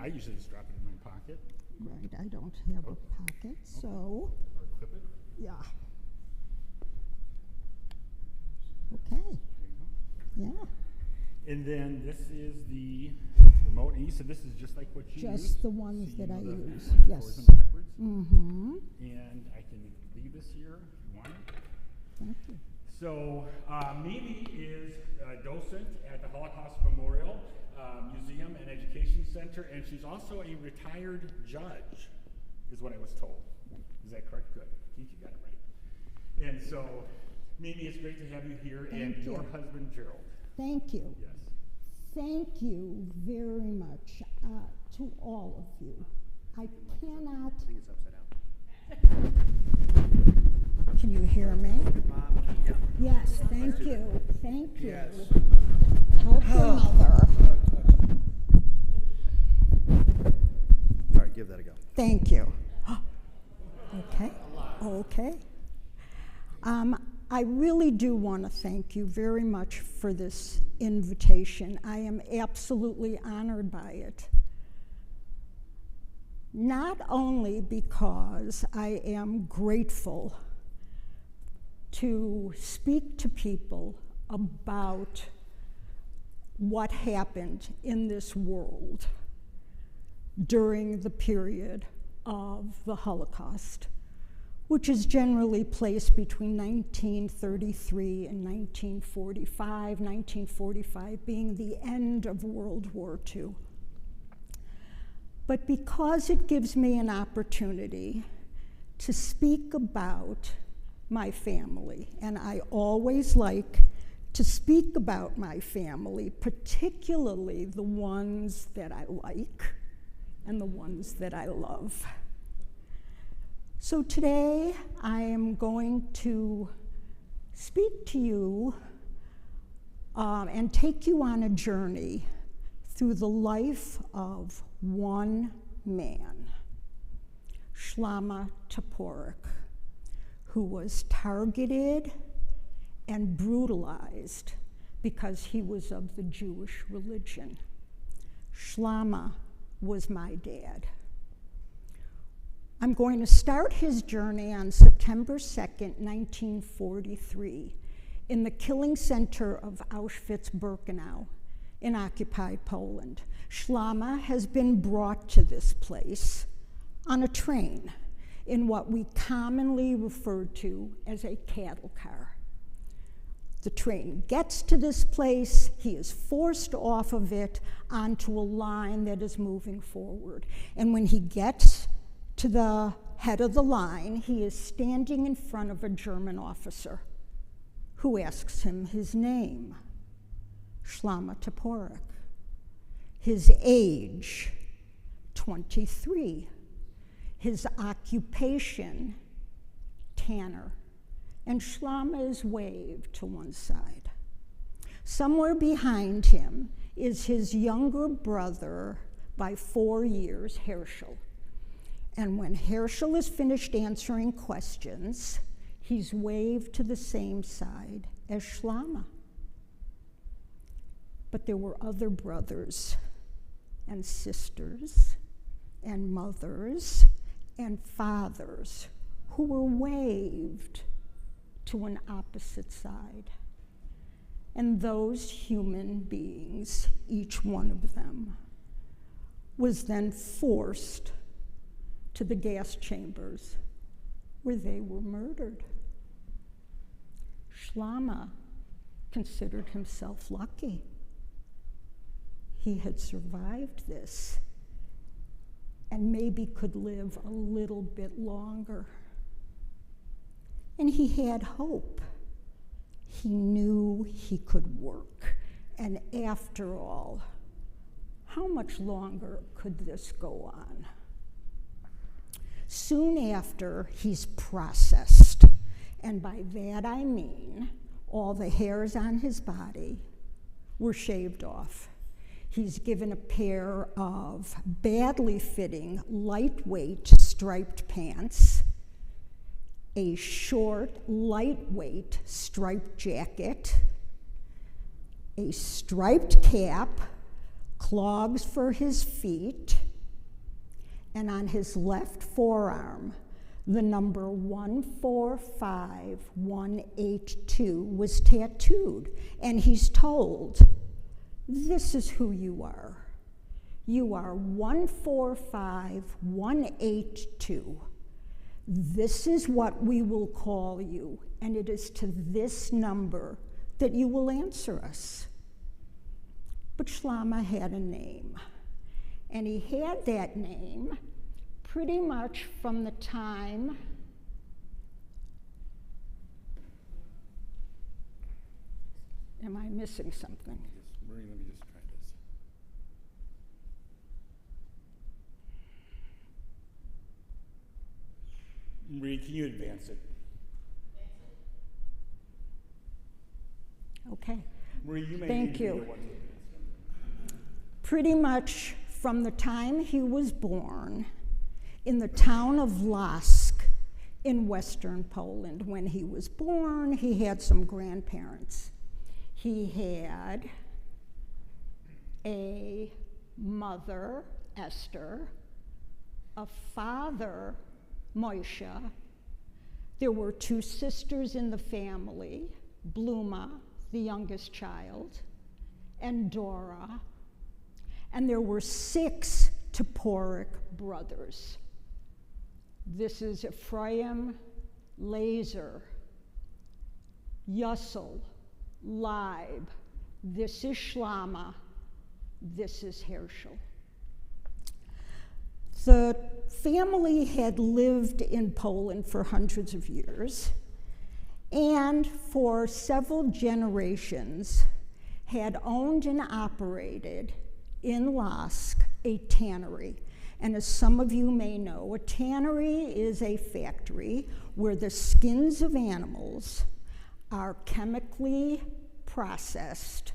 I usually just drop it in my pocket. Right, I don't have a pocket, so. Or clip it. Yeah. Okay. There you go. Yeah. And then this is the remote. And you said this is just like what you use? Just the ones so that I the use. one Yes. forwards and backwards. Mm-hmm. And I can leave this here if you want it. Thank you. So Mimi is a docent at the Holocaust Memorial Museum and Education Center, and she's also a retired judge, is what I was told. Is that correct? Good. Keith, you got it right. And so, Mimi, it's great to have you here, Thank and you. your husband, Gerald. Thank you. Yes. Thank you very much to all of you. I cannot. I think it's upside down. Can you hear me? Yes, thank you. Thank you. Yes. Help your mother. All right, give that a go. Thank you. Okay. Okay. I really do want to thank you very much for this invitation. I am absolutely honored by it. Not only because I am grateful to speak to people about what happened in this world during the period of the Holocaust, which is generally placed between 1933 and 1945, 1945 being the end of World War II. But because it gives me an opportunity to speak about my family, and I always like to speak about my family, particularly the ones that I like and the ones that I love. So today I am going to speak to you and take you on a journey through the life of one man, Shlomo Toporek, who was targeted and brutalized because he was of the Jewish religion. Shlomo was my dad. I'm going to start his journey on September 2nd, 1943, in the killing center of Auschwitz-Birkenau in occupied Poland. Shlomo has been brought to this place on a train in what we commonly refer to as a cattle car. The train gets to this place, he is forced off of it onto a line that is moving forward. And when he gets to the head of the line, he is standing in front of a German officer who asks him his name, Shlomo Toporek. His age, 23. His occupation, tanner. And Shlomo is waved to one side. Somewhere behind him is his younger brother by 4 years, Herschel. And when Herschel is finished answering questions, he's waved to the same side as Shlomo. But there were other brothers and sisters and mothers and fathers who were waved to an opposite side. And those human beings, each one of them, was then forced to the gas chambers where they were murdered. Shlomo considered himself lucky. He had survived this and maybe could live a little bit longer. And he had hope. He knew he could work. And after all, how much longer could this go on? Soon after, he's processed. And by that I mean all the hairs on his body were shaved off. He's given a pair of badly fitting, lightweight striped pants, a short, lightweight striped jacket, a striped cap, clogs for his feet, and on his left forearm, the number 145182 was tattooed, and he's told, this is who you are. You are 145182. This is what we will call you, and it is to this number that you will answer us. But Shlomo had a name, and he had that name pretty much from the time am I missing something? Marie, let me just try this. Marie, can you advance it? Okay. Marie, you may Thank need to be you. the one to advance. Pretty much from the time he was born in the town of Lask in western Poland. When he was born, he had some grandparents. He had a mother, Esther, a father, Moshe. There were 2 sisters in the family, Bluma, the youngest child, and Dora. And there were 6 Toporic brothers. This is Ephraim, Lazer, Yussel, Leib. This is Shlomo. This is Herschel. The family had lived in Poland for hundreds of years, and for several generations had owned and operated in Lask a tannery. And as some of you may know, a tannery is a factory where the skins of animals are chemically processed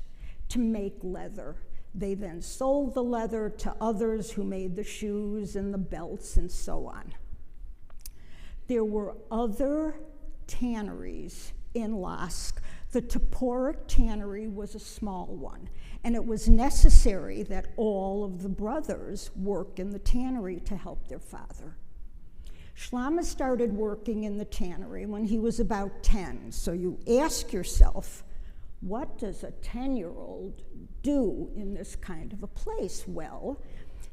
to make leather. They then sold the leather to others who made the shoes and the belts and so on. There were other tanneries in Lask. The Toporic tannery was a small one, and it was necessary that all of the brothers work in the tannery to help their father. Shlomo started working in the tannery when he was about 10, so you ask yourself, what does a 10-year-old do in this kind of a place? Well,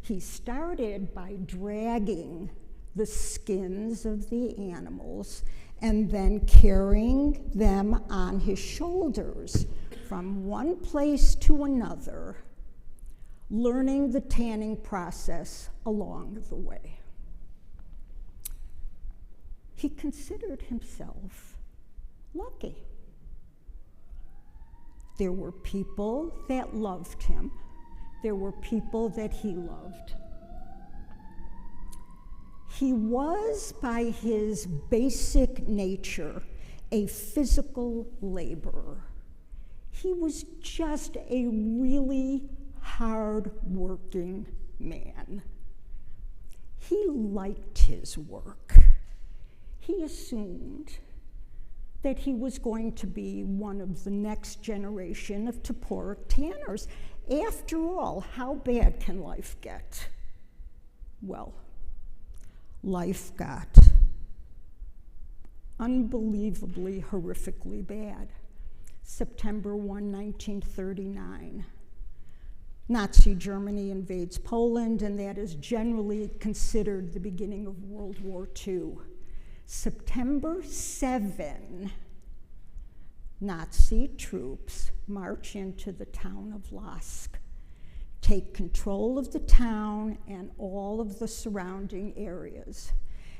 he started by dragging the skins of the animals and then carrying them on his shoulders from one place to another, learning the tanning process along the way. He considered himself lucky. There were people that loved him. There were people that he loved. He was, by his basic nature, a physical laborer. He was just a really hard-working man. He liked his work. He assumed that he was going to be one of the next generation of Toporic tanners. After all, how bad can life get? Well, life got unbelievably, horrifically bad. September 1, 1939. Nazi Germany invades Poland, and that is generally considered the beginning of World War II. September 7, Nazi troops march into the town of Lask, take control of the town and all of the surrounding areas,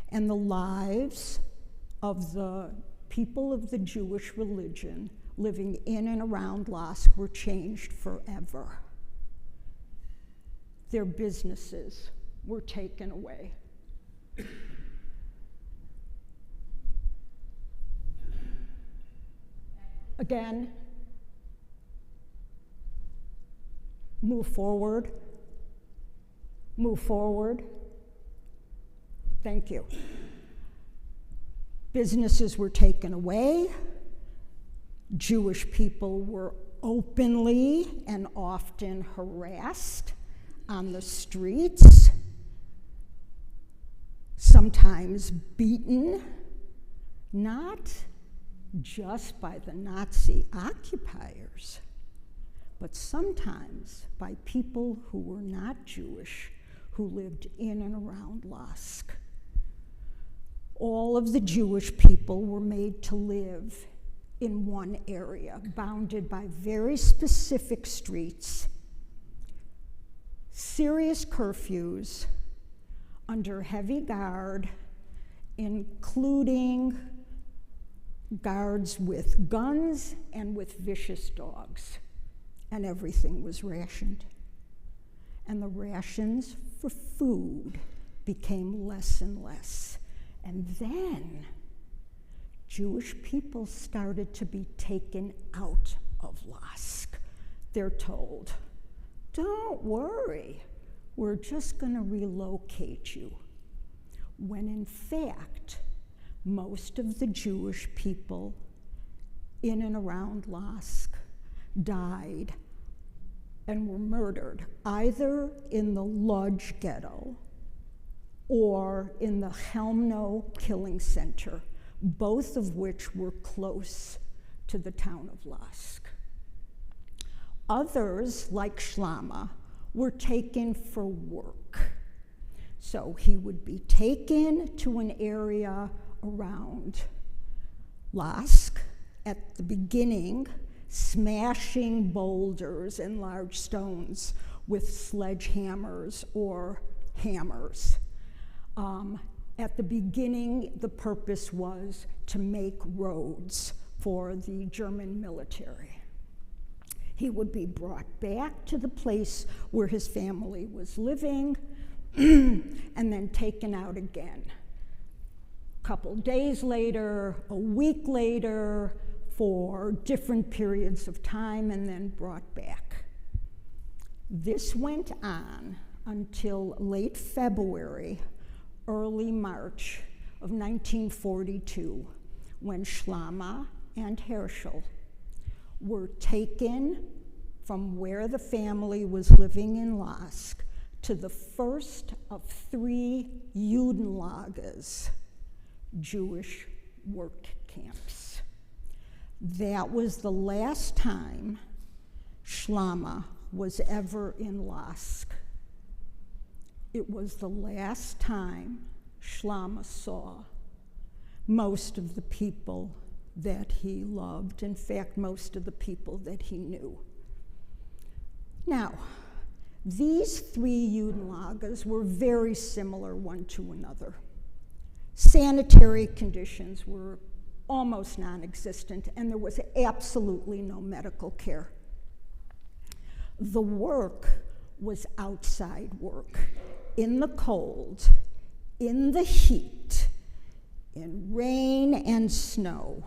and the lives of the people of the Jewish religion living in and around Lask were changed forever. Their businesses were taken away. Again, move forward, move forward. Thank you. Businesses were taken away. Jewish people were openly and often harassed on the streets. sometimes beaten, not just by the Nazi occupiers, but sometimes by people who were not Jewish, who lived in and around Lodz. All of the Jewish people were made to live in one area, bounded by very specific streets, serious curfews, under heavy guard, including guards with guns and with vicious dogs. And everything was rationed. And the rations for food became less and less. And then Jewish people started to be taken out of Lodz. They're told, don't worry, we're just going to relocate you. When in fact, most of the Jewish people in and around Lodz died and were murdered, either in the Lodz ghetto or in the Chelmno killing center, both of which were close to the town of Lodz. Others, like Shlomo, were taken for work. So he would be taken to an area around Lodz at the beginning, smashing boulders and large stones with sledgehammers or hammers. At the beginning, the purpose was to make roads for the German military. He would be brought back to the place where his family was living and then taken out again. A couple days later, a week later, for different periods of time, and then brought back. This went on until late February, early March of 1942, when Shlomo and Herschel were taken from where the family was living in Lodz to the first of 3 Judenlagers, Jewish work camps. That was the last time Shlomo was ever in Lodz. It was the last time Shlomo saw most of the people that he loved, in fact, most of the people that he knew. Now, these 3 Judenlagers were very similar one to another. Sanitary conditions were almost non-existent, and there was absolutely no medical care. The work was outside work, in the cold, in the heat, in rain and snow,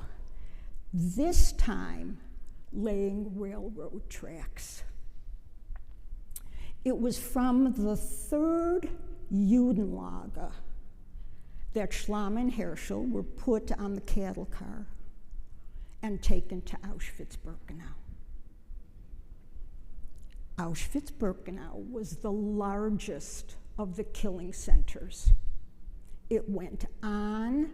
this time laying railroad tracks. It was from the 3rd Judenlager that Shlomo and Herschel were put on the cattle car and taken to Auschwitz-Birkenau. Auschwitz-Birkenau was the largest of the killing centers. It went on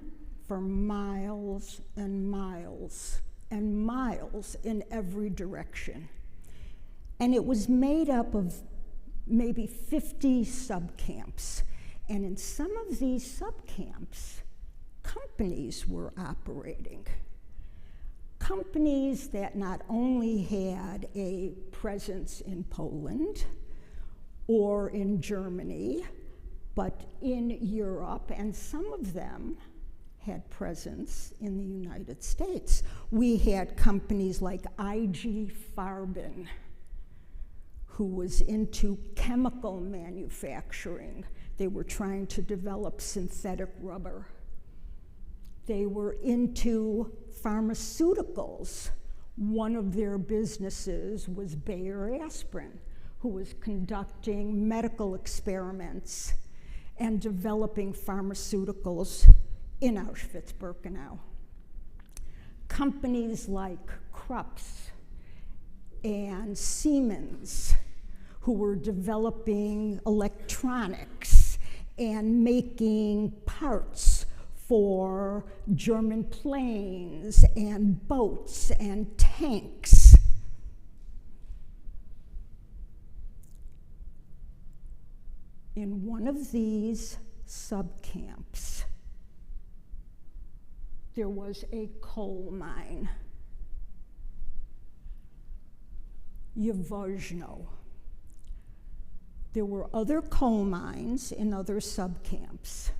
for miles and miles and miles in every direction. And it was made up of maybe 50 subcamps. And in some of these subcamps, companies were operating. Companies that not only had a presence in Poland or in Germany, but in Europe, and some of them had presence in the United States. We had companies like IG Farben, who was into chemical manufacturing. They were trying to develop synthetic rubber. They were into pharmaceuticals. One of their businesses was Bayer Aspirin, who was conducting medical experiments and developing pharmaceuticals in Auschwitz-Birkenau. Companies like Krupp's and Siemens, who were developing electronics and making parts for German planes and boats and tanks. In one of these subcamps, there was a coal mine, Yvozhno. There were other coal mines in other subcamps.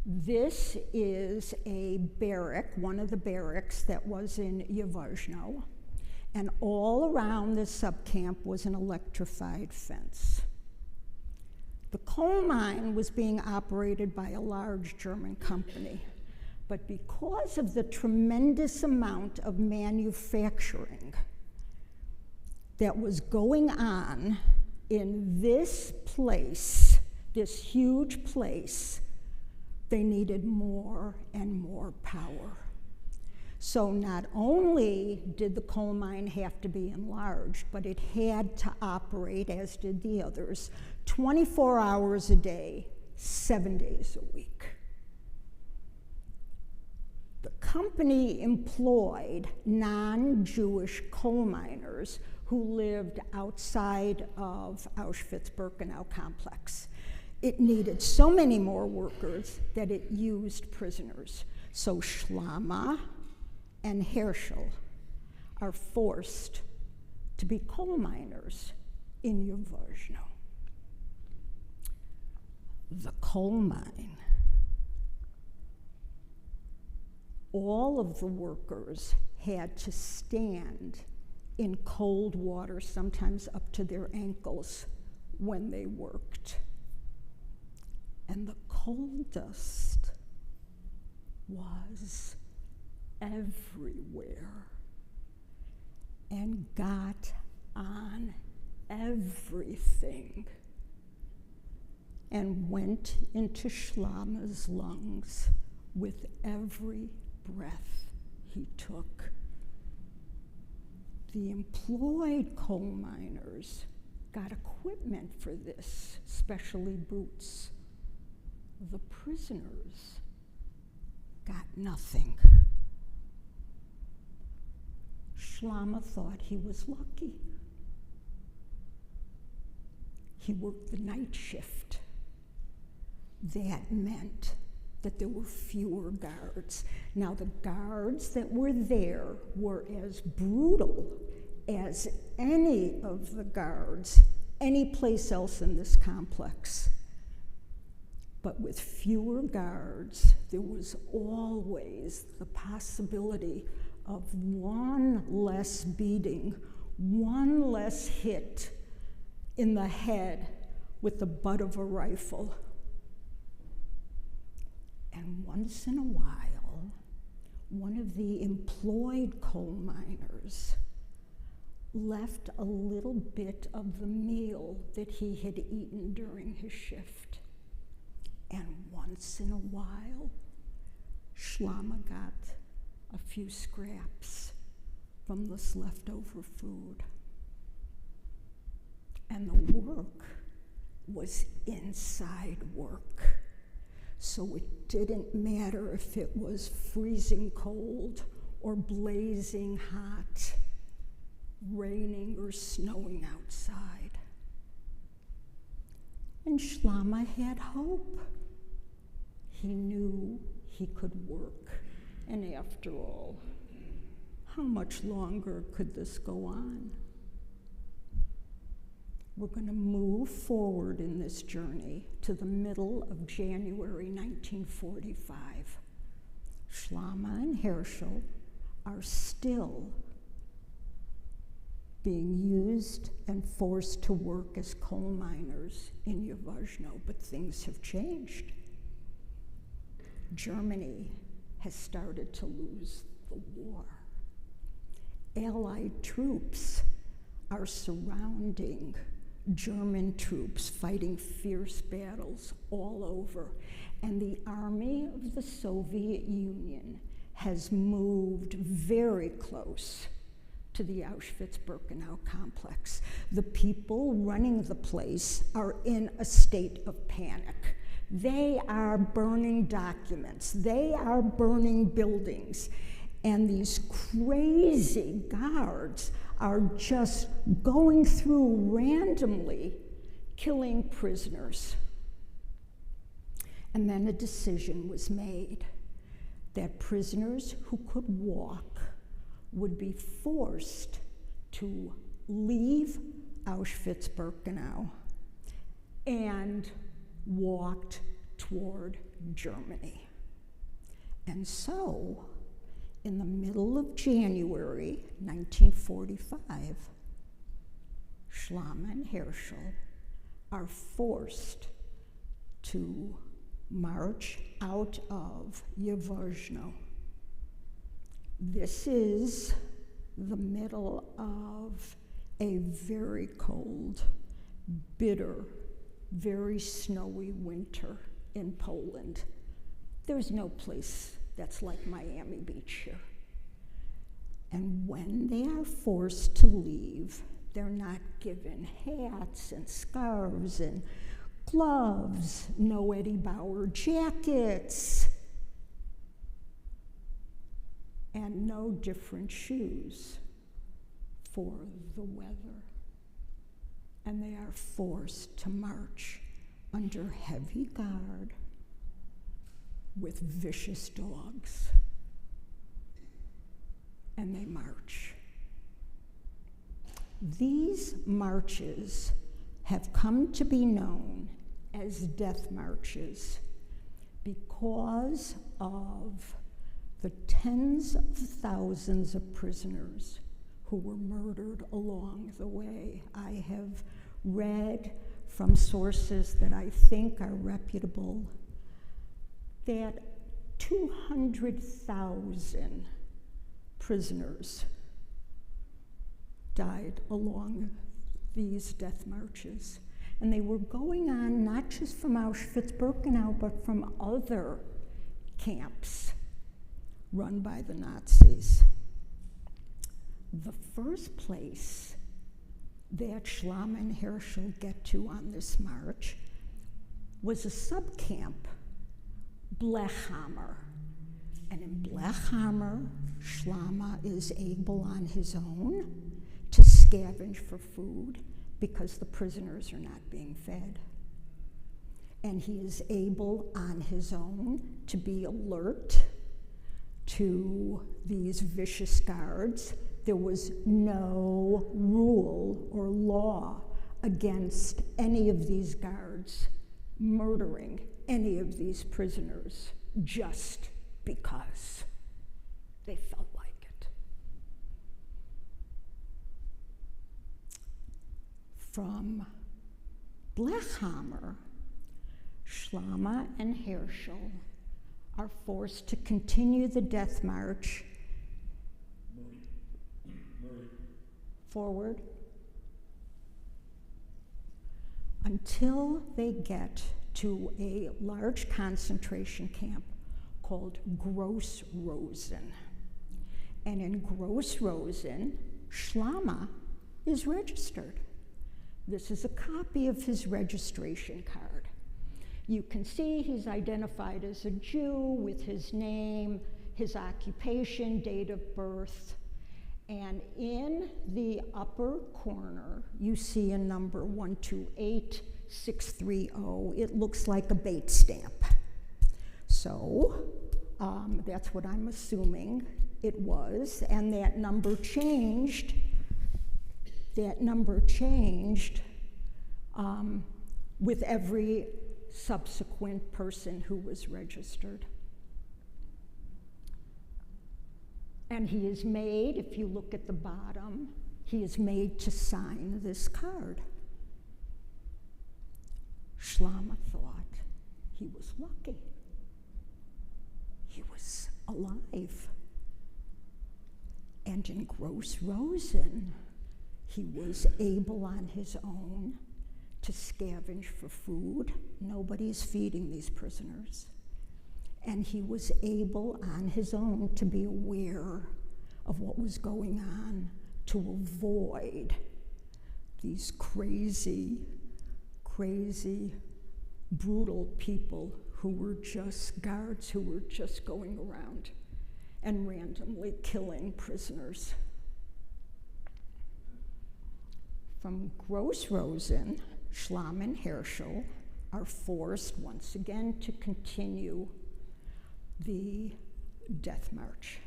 This is a barrack, one of the barracks that was in Yvozhno, and all around the subcamp was an electrified fence. The coal mine was being operated by a large German company, but because of the tremendous amount of manufacturing that was going on in this place, this huge place, they needed more and more power. So not only did the coal mine have to be enlarged, but it had to operate, as did the others, 24 hours a day, 7 days a week. The company employed non-Jewish coal miners who lived outside of Auschwitz-Birkenau complex. It needed so many more workers that it used prisoners. So Schlama and Herschel are forced to be coal miners in Yvozhno. The coal mine. All of the workers had to stand in cold water, sometimes up to their ankles, when they worked. And the coal dust was everywhere and got on everything and went into Schlama's lungs with every breath he took. The employed coal miners got equipment for this, especially boots. The prisoners got nothing. Schlama thought he was lucky. He worked the night shift. That meant that there were fewer guards. Now, the guards that were there were as brutal as any of the guards any place else in this complex. But with fewer guards, there was always the possibility of one less beating, one less hit in the head with the butt of a rifle. And once in a while, one of the employed coal miners left a little bit of the meal that he had eaten during his shift. And once in a while, Schlama got a few scraps from this leftover food. And the work was inside work. So it didn't matter if it was freezing cold or blazing hot, raining or snowing outside. And Schlama had hope. He knew he could work. And after all, how much longer could this go on? We're going to move forward in this journey to the middle of January 1945. Schlama and Herschel are still being used and forced to work as coal miners in Yvozhno, but things have changed. Germany has started to lose the war. Allied troops are surrounding German troops fighting fierce battles all over. And the army of the Soviet Union has moved very close to the Auschwitz-Birkenau complex. The people running the place are in a state of panic. They are burning documents. They are burning buildings. And these crazy guards are just going through randomly, killing prisoners. And then a decision was made that prisoners who could walk would be forced to leave Auschwitz-Birkenau and walked toward Germany. And so, in the middle of January 1945, Schlama and Herschel are forced to march out of Yavozhno. This is the middle of a very cold, bitter, very snowy winter in Poland. There's no place that's like Miami Beach here. And when they are forced to leave, they're not given hats and scarves and gloves, no Eddie Bauer jackets, and no different shoes for the weather. And they are forced to march under heavy guard with vicious dogs. And they march. These marches have come to be known as death marches because of the tens of thousands of prisoners who were murdered along the way. I have read from sources that I think are reputable that 200,000 prisoners died along these death marches. And they were going on not just from Auschwitz-Birkenau, but from other camps run by the Nazis. The first place that Schlama and Herschel get to on this march was a subcamp, Blechhammer. And in Blechhammer, Schlama is able on his own to scavenge for food because the prisoners are not being fed. And he is able on his own to be alert to these vicious guards. There was no rule or law against any of these guards murdering any of these prisoners just because they felt like it. From Blechhammer, Schlama and Herschel are forced to continue the death march forward until they get to a large concentration camp called Gross Rosen. And in Gross Rosen, Schlama is registered. This is a copy of his registration card. You can see he's identified as a Jew with his name, his occupation, date of birth. And in the upper corner, you see a number 128630. It looks like a bait stamp. So that's what I'm assuming it was. And that number changed. With every subsequent person who was registered. And he is made, if you look at the bottom, he is made to sign this card. Schlama thought he was lucky. He was alive. And in Gross Rosen, he was able on his own to scavenge for food. Nobody's feeding these prisoners. And he was able on his own to be aware of what was going on to avoid these crazy, crazy brutal people who were just guards who were just going around and randomly killing prisoners. From Gross-Rosen, Schlamm and Herschel are forced once again to continue the death march.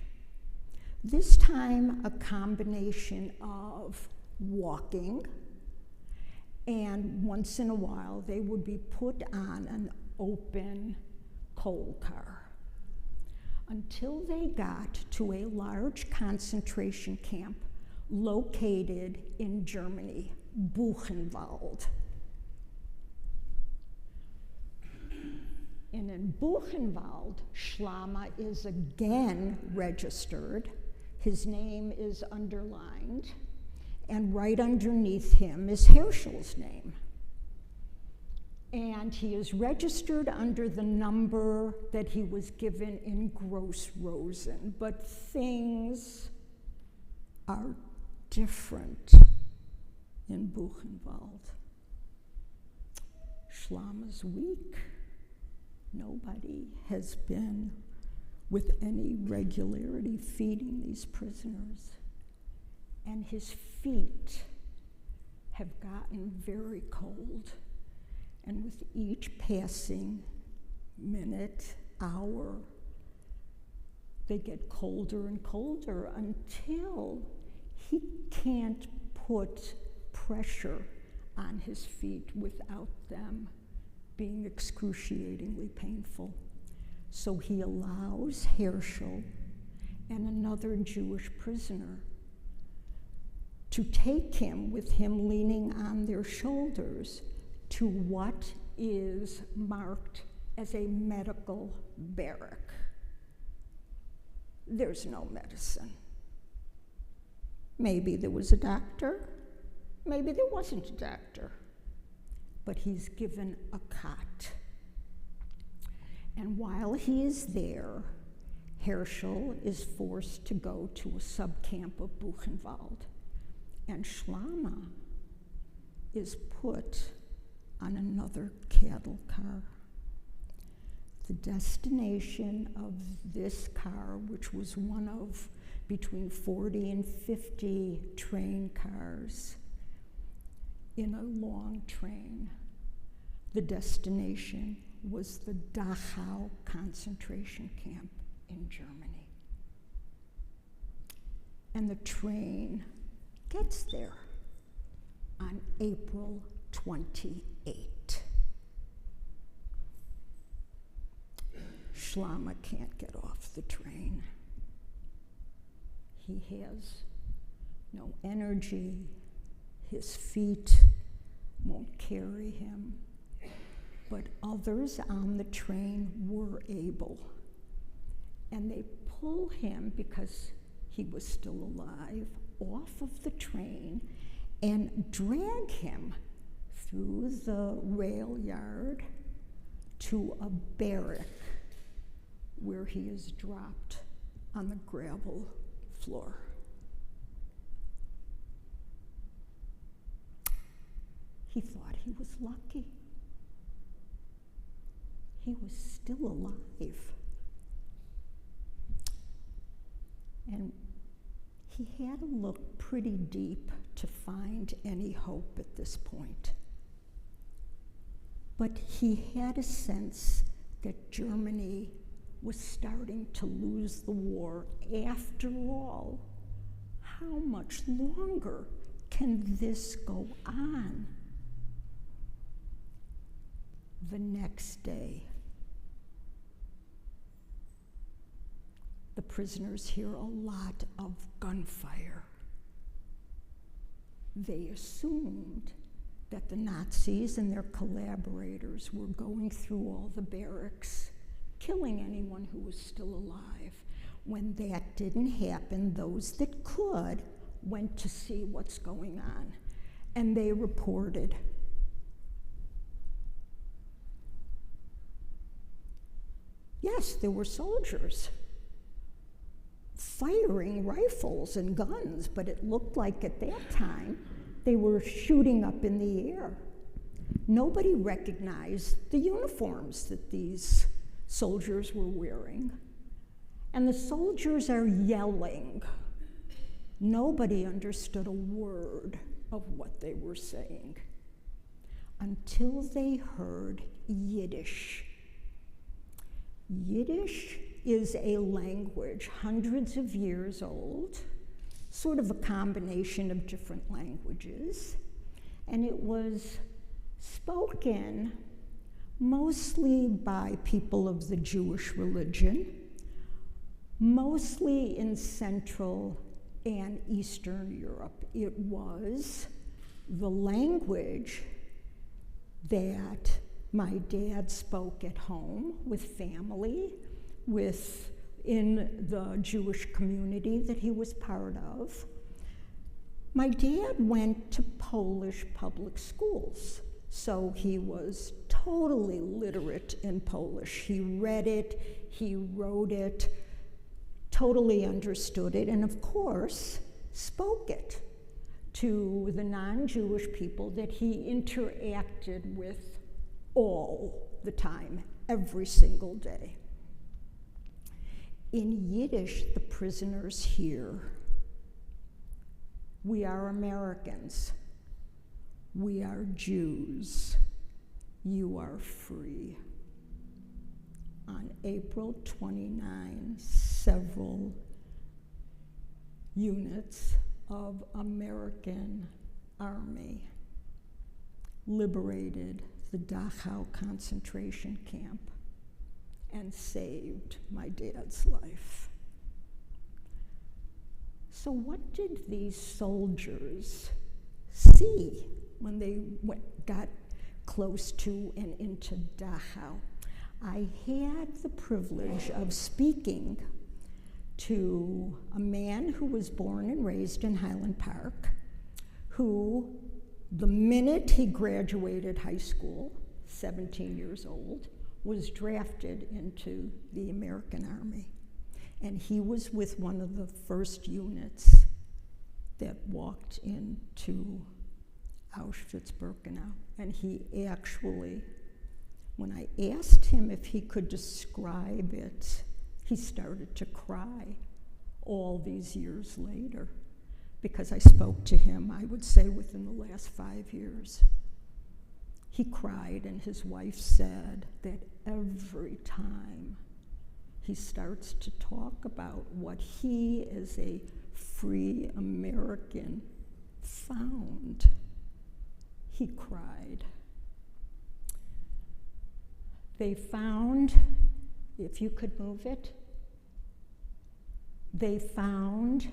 This time a combination of walking, and once in a while they would be put on an open coal car until they got to a large concentration camp located in Germany, Buchenwald. And in Buchenwald, Schlamm is again registered. His name is underlined, and right underneath him is Herschel's name. And he is registered under the number that he was given in Gross-Rosen, but things are different in Buchenwald. Schlamm is weak. Nobody has been with any regularity feeding these prisoners. And his feet have gotten very cold. And with each passing minute, hour, they get colder and colder until he can't put pressure on his feet without them being excruciatingly painful. So he allows Herschel and another Jewish prisoner to take him, with him leaning on their shoulders, to what is marked as a medical barrack. There's no medicine. Maybe there was a doctor, maybe there wasn't a doctor, but he's given a cot. And while he is there, Herschel is forced to go to a subcamp of Buchenwald, and Schlamm is put on another cattle car. The destination of this car, which was one of between 40 and 50 train cars in a long train, the destination was the Dachau concentration camp in Germany. And the train gets there on April 28. Schlamm can't get off the train. He has no energy. His feet won't carry him. But others on the train were able. And they pull him, because he was still alive, off of the train and drag him through the rail yard to a barrack where he is dropped on the gravel floor. He thought he was lucky. He was still alive. And he had to look pretty deep to find any hope at this point. But he had a sense that Germany was starting to lose the war. After all, how much longer can this go on? The next day, the prisoners hear a lot of gunfire. They assumed that the Nazis and their collaborators were going through all the barracks, killing anyone who was still alive. When that didn't happen, those that could went to see what's going on, and they reported. Yes, there were soldiers firing rifles and guns, but it looked like at that time they were shooting up in the air. Nobody recognized the uniforms that these soldiers were wearing. And the soldiers are yelling. Nobody understood a word of what they were saying until they heard Yiddish. Yiddish is a language hundreds of years old, sort of a combination of different languages, and it was spoken mostly by people of the Jewish religion, mostly in Central and Eastern Europe. It was the language that my dad spoke at home with family, in the Jewish community that he was part of. My dad went to Polish public schools, so he was totally literate in Polish. He read it, he wrote it, totally understood it, and of course, spoke it to the non-Jewish people that he interacted with all the time, every single day. In Yiddish, the prisoners hear, "We are Americans. We are Jews. You are free." On April 29, several units of American army liberated the Dachau concentration camp and saved my dad's life. So what did these soldiers see when they got close to and into Dachau? I had the privilege of speaking to a man who was born and raised in Highland Park, who, the minute he graduated high school, 17 years old, was drafted into the American Army. And he was with one of the first units that walked into Auschwitz-Birkenau. And he actually, when I asked him if he could describe it, he started to cry all these years later, because I spoke to him, I would say, within the last 5 years. He cried, and his wife said that every time he starts to talk about what he, as a free American, found, he cried. They found, if you could move it, they found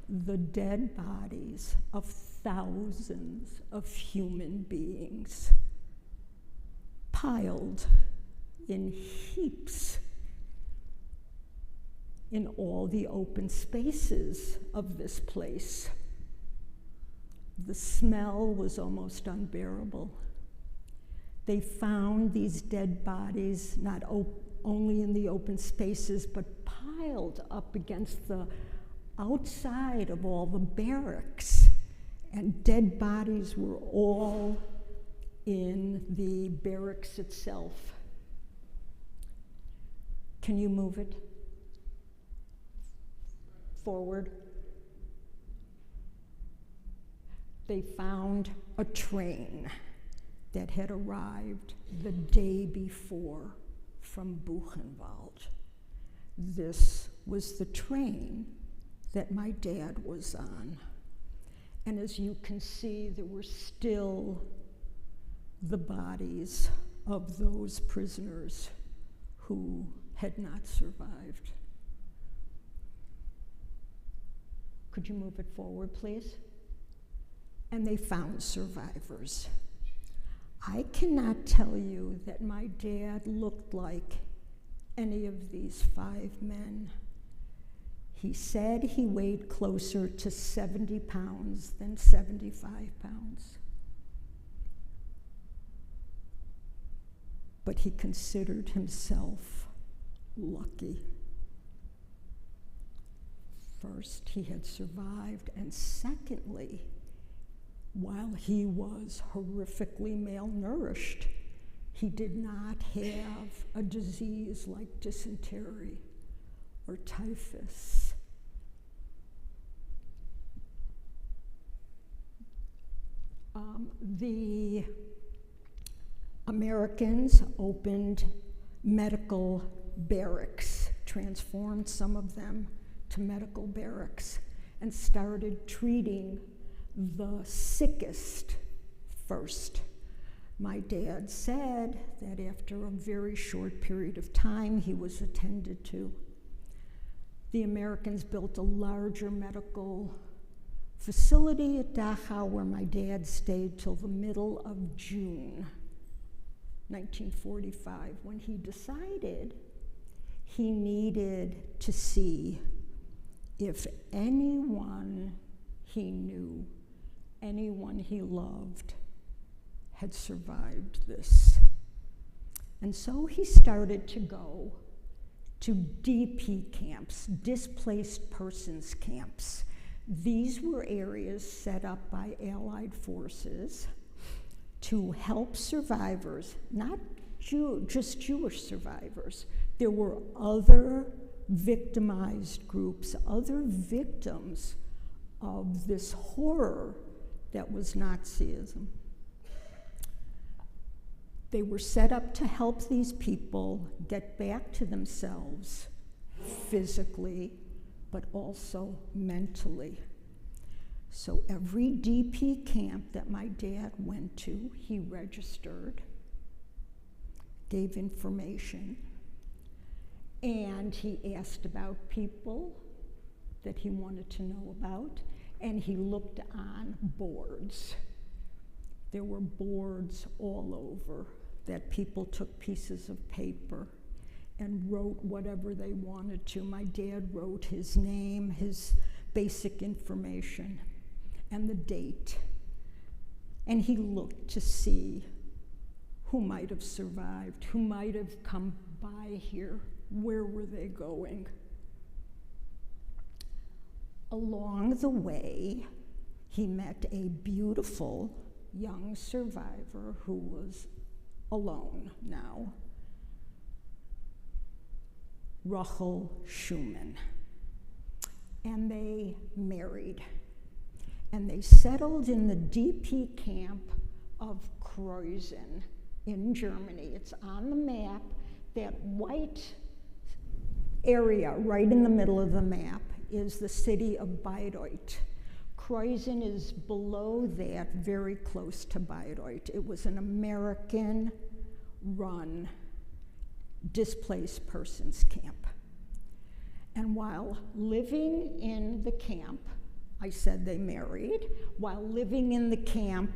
the dead bodies of thousands of human beings piled in heaps in all the open spaces of this place. The smell was almost unbearable. They found these dead bodies not only in the open spaces, but piled up against the outside of all the barracks. And dead bodies were all in the barracks itself. Can you move it forward? They found a train that had arrived the day before from Buchenwald. This was the train that my dad was on. And as you can see, there were still the bodies of those prisoners who had not survived. Could you move it forward, please? And they found survivors. I cannot tell you that my dad looked like any of these 5 men. He said he weighed closer to 70 pounds than 75 pounds. But he considered himself lucky. First, he had survived, and secondly, while he was horrifically malnourished, he did not have a disease like dysentery or typhus. The Americans opened medical barracks, transformed some of them to medical barracks, and started treating the sickest first. My dad said that after a very short period of time, he was attended to. The Americans built a larger medical facility at Dachau, where my dad stayed till the middle of June 1945, when he decided he needed to see if anyone he knew, anyone he loved, had survived this. And so he started to go to DP camps, displaced persons camps. These were areas set up by Allied forces to help survivors, not just Jewish survivors. There were other victimized groups, other victims of this horror that was Nazism. They were set up to help these people get back to themselves physically, but also mentally. So every DP camp that my dad went to, he registered, gave information, and he asked about people that he wanted to know about, and he looked on boards. There were boards all over that people took pieces of paper and wrote whatever they wanted to. My dad wrote his name, his basic information, and the date. And he looked to see who might have survived, who might have come by here, where were they going. Along the way, he met a beautiful young survivor who was alone now, Rachel Schumann. And they married. And they settled in the DP camp of Kreuzen in Germany. It's on the map. That white area right in the middle of the map is the city of Bayreuth. Kreuzen is below that, very close to Bayreuth. It was an American-run displaced persons camp. And while living in the camp, I said they married. While living in the camp,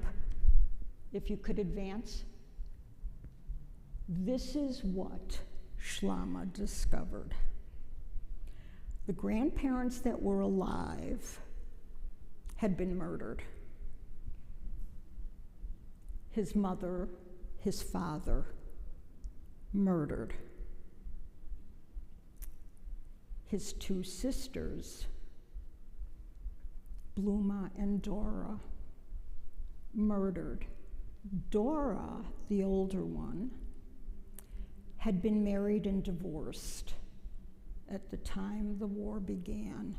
if you could advance, this is what Schlama discovered. The grandparents that were alive had been murdered. His mother, his father, murdered. His two sisters, Bluma and Dora, murdered. Dora, the older one, had been married and divorced at the time the war began,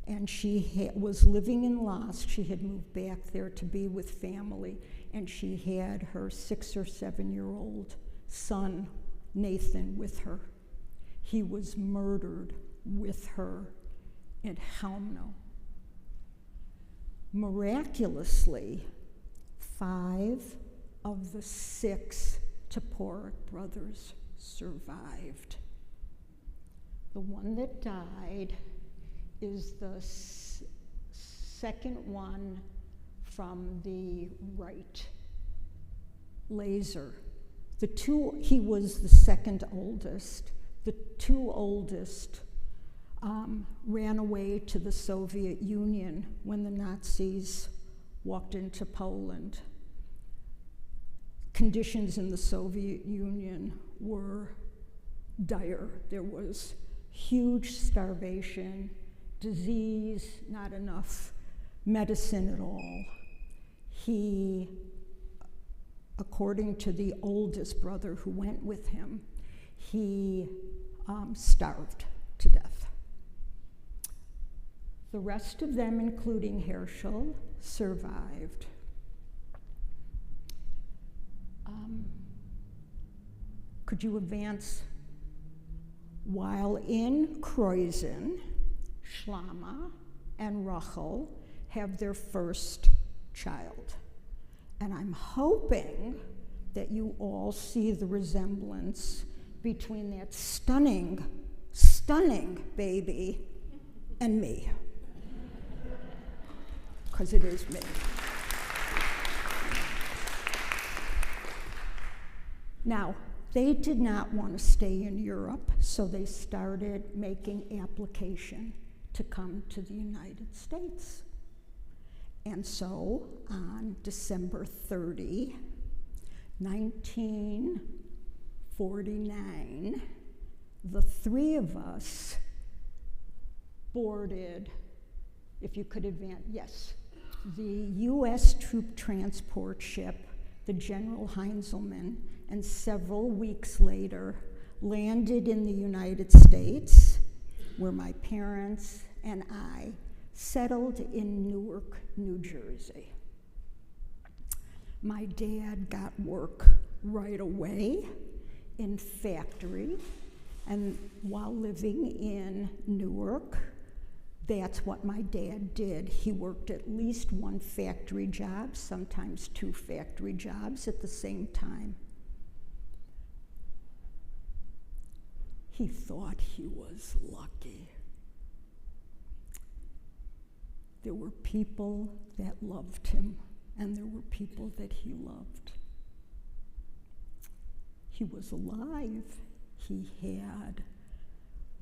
and she was living in Last. She had moved back there to be with family, and she had her 6 or 7-year-old son, Nathan, with her. He was murdered with her in Helmno. Miraculously, 5 of the 6 Toporek brothers survived. The one that died is the second one from the right, Laser. He was the second oldest. The 2 oldest ran away to the Soviet Union when the Nazis walked into Poland. Conditions in the Soviet Union were dire. There was huge starvation, disease, not enough medicine at all. he, according to the oldest brother who went with him, he starved to death. The rest of them, including Herschel, survived. Could you advance? While in Kreuzen, Schlama and Rachel have their first child. And I'm hoping that you all see the resemblance between that stunning, stunning baby and me. Because it is me. Now, they did not want to stay in Europe, so they started making application to come to the United States. And so on December 30, 1949, the three of us boarded, if you could advance, yes, the U.S. troop transport ship, the General Heinzelman, and several weeks later landed in the United States, where my parents and I settled in Newark, New Jersey. My dad got work right away in factory, and while living in Newark, that's what my dad did. He worked at least one factory job, sometimes two factory jobs at the same time. He thought he was lucky. There were people that loved him, and there were people that he loved. He was alive. He had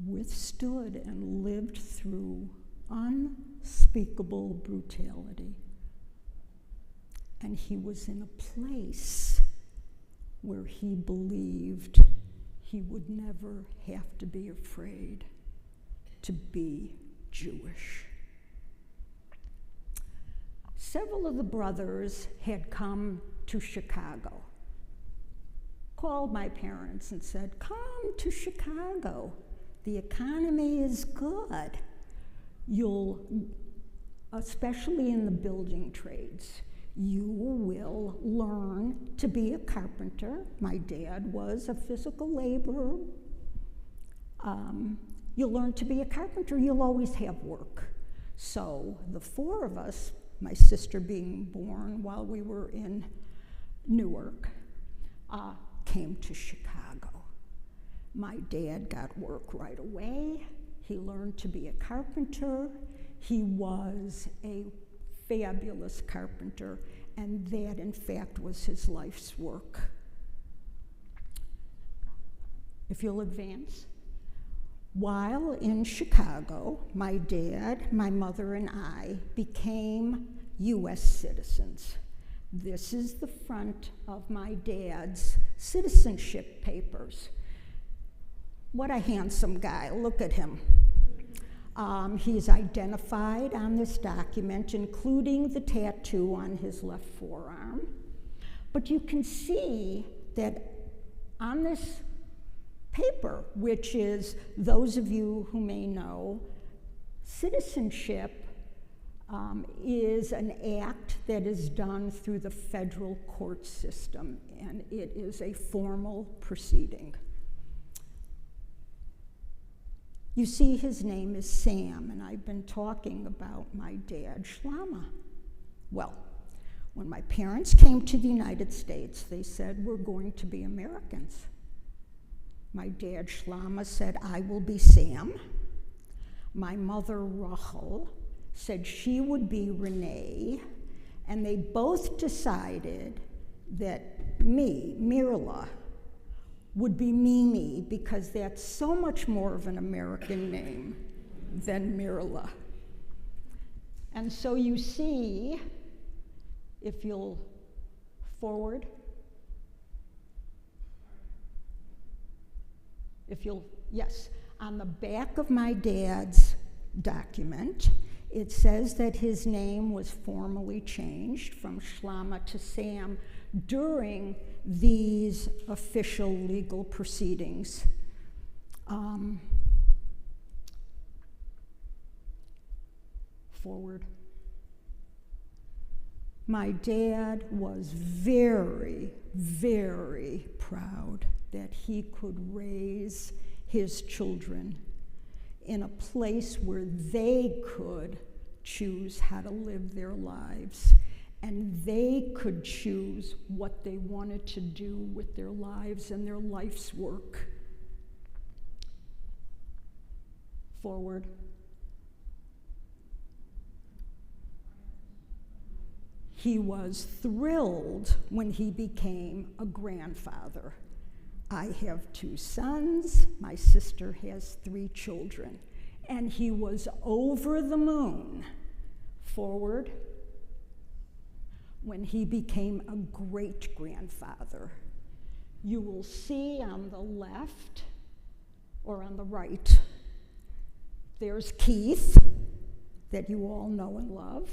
withstood and lived through unspeakable brutality. And he was in a place where he believed he would never have to be afraid to be Jewish. Several of the brothers had come to Chicago, called my parents and said, "Come to Chicago. The economy is good. You'll, especially in the building trades, you will learn to be a carpenter." My dad was a physical laborer. You'll learn to be a carpenter. You'll always have work. So the four of us, my sister being born while we were in Newark, came to Chicago. My dad got work right away. He learned to be a carpenter. He was a fabulous carpenter, and that, in fact, was his life's work. If you'll advance. While in Chicago, my dad, my mother, and I became U.S. citizens. This is the front of my dad's citizenship papers. What a handsome guy, look at him. He's identified on this document, including the tattoo on his left forearm. But you can see that on this paper, which is, those of you who may know, citizenship is an act that is done through the federal court system, and it is a formal proceeding. You see, his name is Sam, and I've been talking about my dad, Schlama. Well, when my parents came to the United States, they said, "We're going to be Americans." My dad, Schlama, said, "I will be Sam." My mother, Rachel, said she would be Renee, and they both decided that me, Mirla, would be Mimi, because that's so much more of an American name than Mirla. And so you see, if you'll forward, yes, on the back of my dad's document, It says that his name was formally changed from Shlama to Sam during these official legal proceedings. Forward. My dad was very, very proud that he could raise his children in a place where they could choose how to live their lives, and they could choose what they wanted to do with their lives and their life's work. Forward. He was thrilled when he became a grandfather. I have 2 sons, my sister has 3 children, and he was over the moon, forward, when he became a great-grandfather. You will see on the left, or on the right, there's Keith, that you all know and love,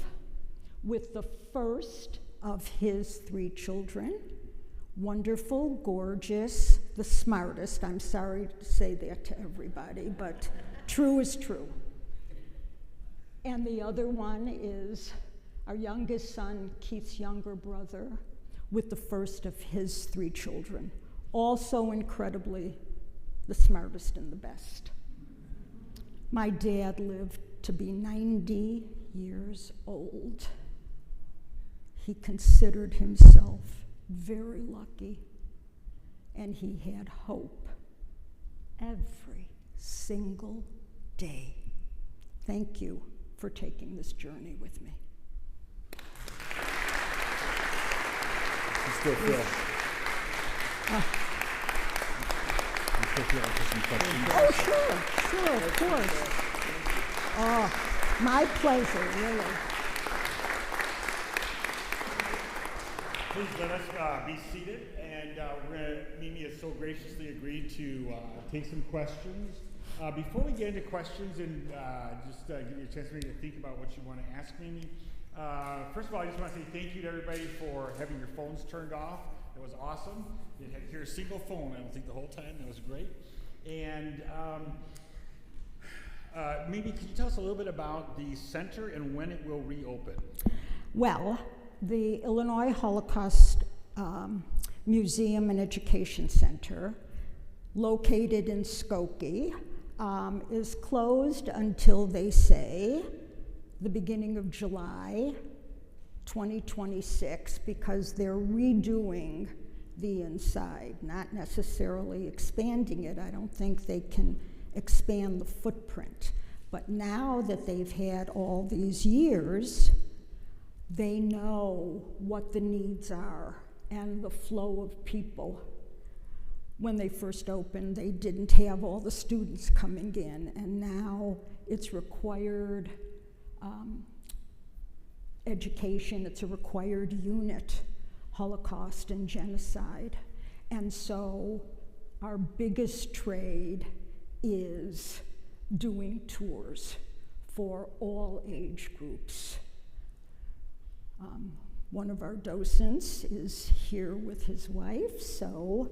with the first of his 3 children. Wonderful, gorgeous, the smartest. I'm sorry to say that to everybody, but true is true. And the other one is our youngest son, Keith's younger brother, with the first of his 3 children. Also incredibly the smartest and the best. My dad lived to be 90 years old. He considered himself very lucky, and he had hope every single day. Thank you for taking this journey with me. You still feel like there's some questions? Oh, sure, of course. Oh, my pleasure, really. Please let us be seated, and Mimi has so graciously agreed to take some questions. Before we get into questions and just give you a chance maybe to think about what you want to ask Mimi, first of all, I just want to say thank you to everybody for having your phones turned off. It was awesome. You didn't hear a single phone, I don't think, the whole time. That was great. And Mimi, could you tell us a little bit about the center and when it will reopen? Well, the Illinois Holocaust Museum and Education Center, located in Skokie, is closed until, they say, the beginning of July 2026, because they're redoing the inside, not necessarily expanding it. I don't think they can expand the footprint. But now that they've had all these years, they know what the needs are and the flow of people. When they first opened, they didn't have all the students coming in, and now it's required education, it's a required unit, Holocaust and genocide. And so our biggest trade is doing tours for all age groups. One of our docents is here with his wife, so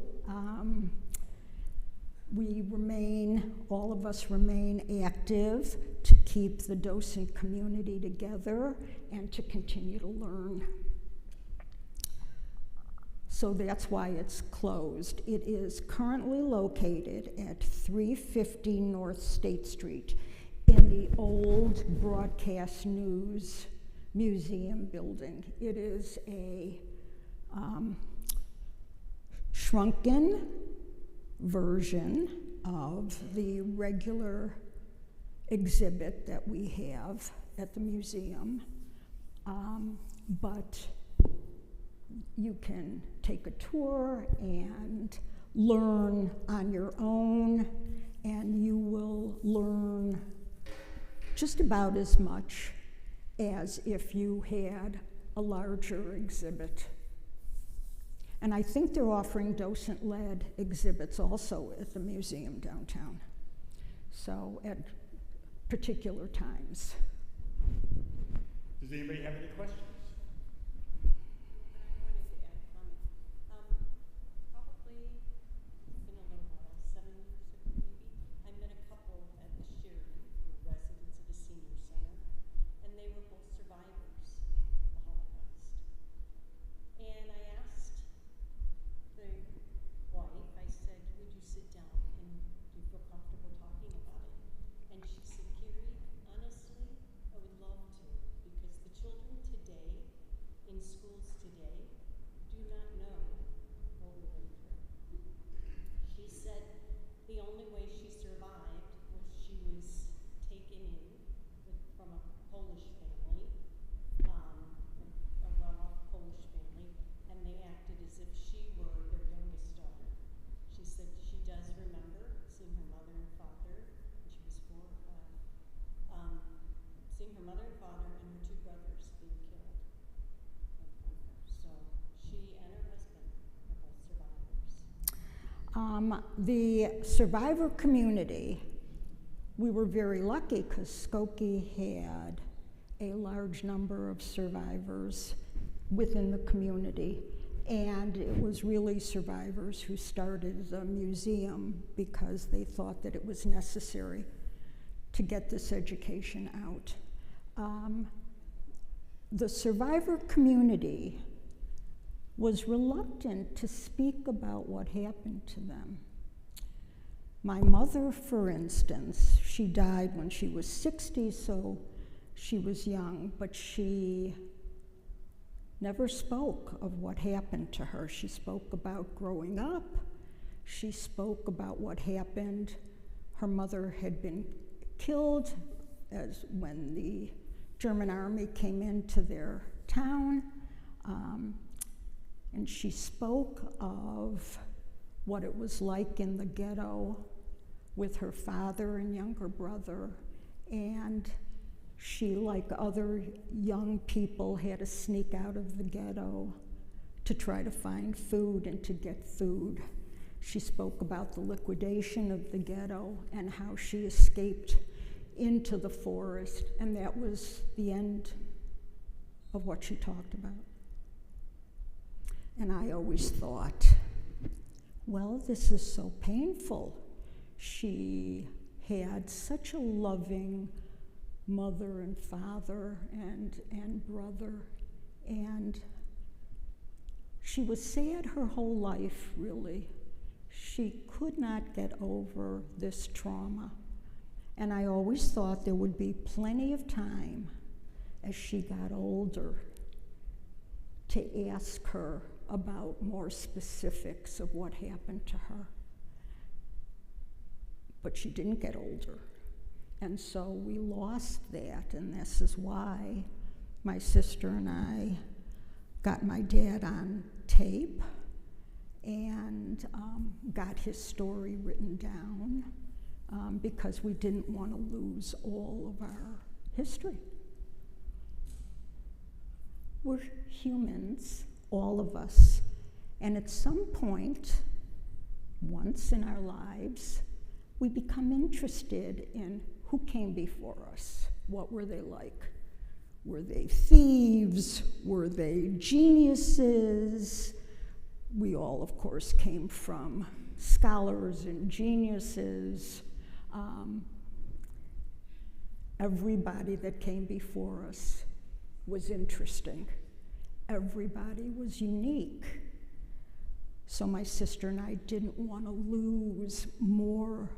all of us remain active to keep the docent community together and to continue to learn. So that's why it's closed. It is currently located at 350 North State Street in the old Broadcast News Museum building. It is a shrunken version of the regular exhibit that we have at the museum, but you can take a tour and learn on your own, and you will learn just about as much as if you had a larger exhibit. And I think they're offering docent-led exhibits also at the museum downtown, so at particular times. Does anybody have any questions? I wanted to add a comment. Probably, it's been a little while, 7 years ago maybe, I met a couple at the Sheridan who were residents of the senior center, and they were both survivors of the Holocaust. And I asked the wife, I said, would you sit down and do you feel comfortable talking about it? And she said, Carrie, honestly, I would love to, because the children today, in schools today, do not know what we went through. She said the only way she survived was she was taken in from a Polish family, a well-off Polish family, and they acted as if she were their youngest daughter. She said she does remember seeing her mother and father when she was 4 or 5, seeing her mother and father and her 2 brothers being killed in front of her. So she and her husband are both survivors. The survivor community, we were very lucky because Skokie had a large number of survivors within the community. And it was really survivors who started the museum because they thought that it was necessary to get this education out. The survivor community was reluctant to speak about what happened to them. My mother, for instance, she died when she was 60, so she was young, but she never spoke of what happened to her. She spoke about growing up. She spoke about what happened. Her mother had been killed as when the German army came into their town. And she spoke of what it was like in the ghetto with her father and younger brother. And she, like other young people, had to sneak out of the ghetto to try to find food and to get food. She spoke about the liquidation of the ghetto and how she escaped into the forest, and that was the end of what she talked about. And I always thought, well, this is so painful. She had such a loving mother and father and brother, and she was sad her whole life, really. She could not get over this trauma. And I always thought there would be plenty of time as she got older to ask her about more specifics of what happened to her. But she didn't get older. And so we lost that, and this is why my sister and I got my dad on tape and got his story written down because we didn't want to lose all of our history. We're humans, all of us, and at some point, once in our lives, we become interested in who came before us. What were they like? Were they thieves? Were they geniuses? We all, of course, came from scholars and geniuses. Everybody that came before us was interesting. Everybody was unique. So my sister and I didn't want to lose more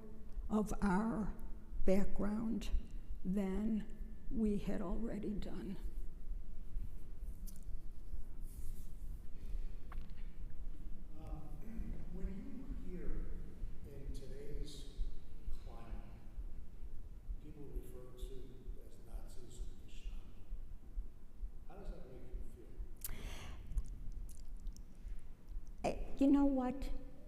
of our background than we had already done. When you hear in today's climate, people referred to as Nazis or Gestapo, how does that make you feel? You know what?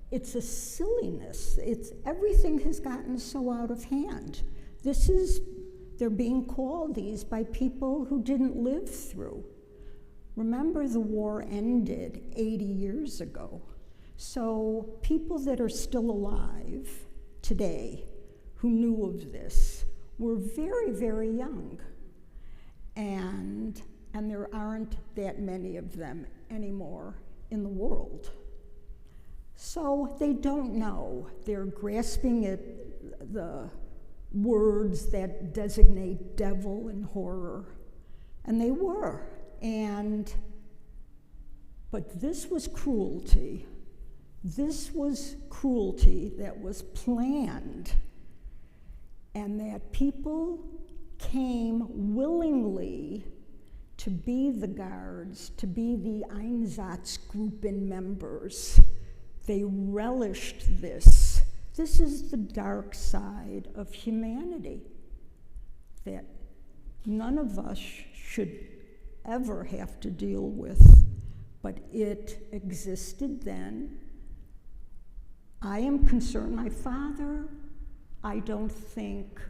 It's a silliness. Everything has gotten so out of hand. They're being called these by people who didn't live through. Remember, the war ended 80 years ago. So people that are still alive today who knew of this were very, very young. and there aren't that many of them anymore in the world. So they don't know. They're grasping at the words that designate devil and horror, and they were. But this was cruelty. This was cruelty that was planned, and that people came willingly to be the guards, to be the Einsatzgruppen members. They relished this. This is the dark side of humanity that none of us should ever have to deal with, but it existed then. I am concerned. My father, I don't think,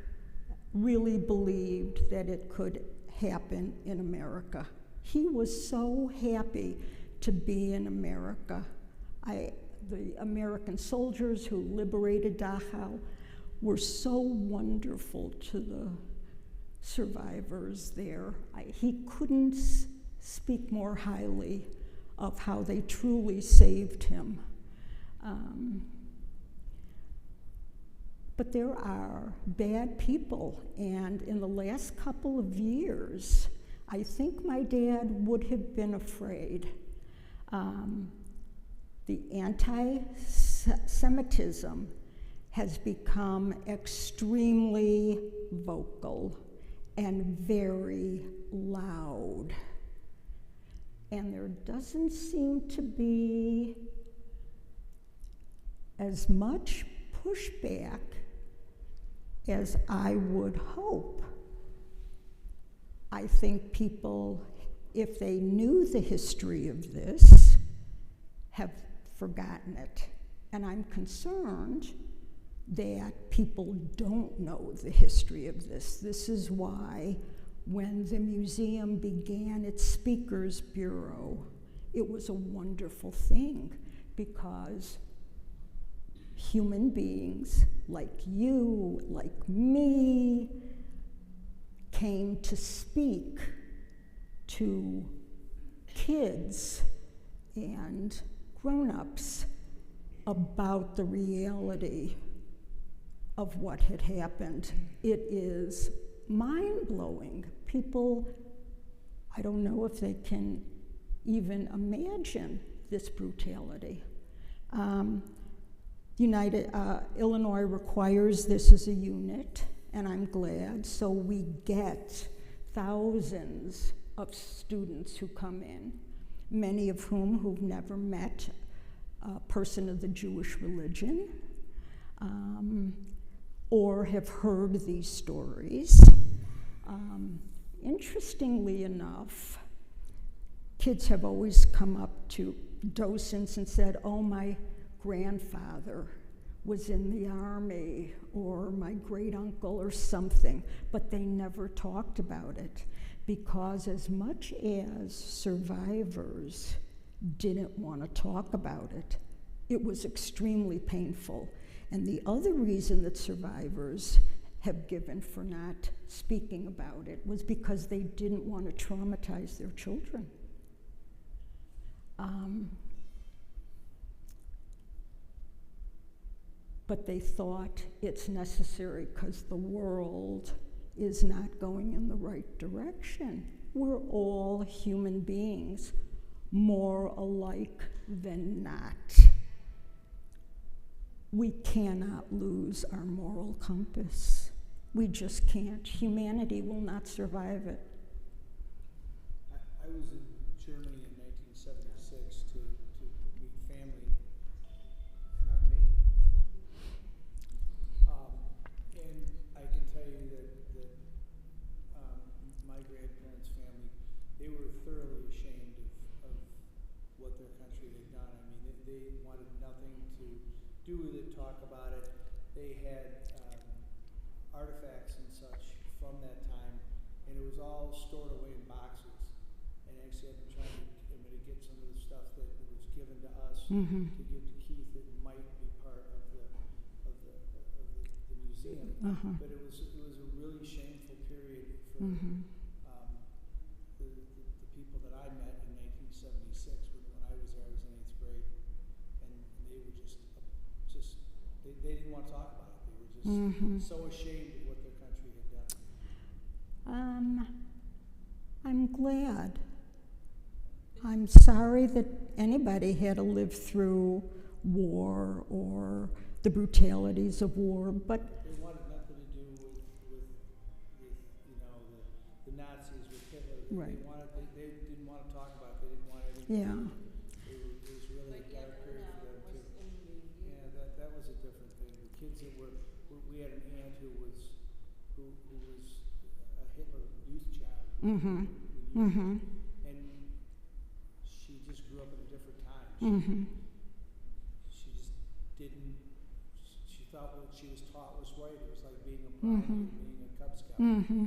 really believed that it could happen in America. He was so happy to be in America. The American soldiers who liberated Dachau were so wonderful to the survivors there. He couldn't speak more highly of how they truly saved him. But there are bad people, and in the last couple of years, I think my dad would have been afraid. The anti-Semitism has become extremely vocal and very loud. And there doesn't seem to be as much pushback as I would hope. I think people, if they knew the history of this, have forgotten it. And I'm concerned that people don't know the history of this. This is why when the museum began its Speakers Bureau, it was a wonderful thing, because human beings like you, like me, came to speak to kids and grown-ups about the reality of what had happened. It is mind-blowing. People, I don't know if they can even imagine this brutality. Illinois requires this as a unit, and I'm glad, so we get thousands of students who come in, many of who've never met a person of the Jewish religion, or have heard these stories. Interestingly enough, kids have always come up to docents and said, oh, my grandfather was in the army, or my great uncle or something, but they never talked about it, because as much as survivors didn't want to talk about it, it was extremely painful. And the other reason that survivors have given for not speaking about it was because they didn't want to traumatize their children. But they thought it's necessary because the world is not going in the right direction. We're all human beings, more alike than not. We cannot lose our moral compass. We just can't. Humanity will not survive it. I was in Germany in 1976 to meet family, not me. And I can tell you that my grandparents' family, they were thoroughly ashamed of what their country had done. I mean, they wanted nothing to do with it, talk about it. They had artifacts and such from that time, and it was all stored away in boxes. And actually, I've been trying to get some of the stuff that was given to us to give to Keith that might be part of the museum. But it was a really shameful period for they didn't want to talk about it. They were just so ashamed of what their country had done. I'm glad. I'm sorry that anybody had to live through war or the brutalities of war, but They wanted nothing to do with you know, the Nazis, with Hitler. Right. They didn't want to talk about it. They didn't want anything. yeah. It was really a dark period for them too. Yeah, that was a different thing. The kids that we had an aunt who was a Hitler youth child. And she just grew up in a different time. She just didn't. She thought what she was taught was right. It was like being a private, being a Cub Scout.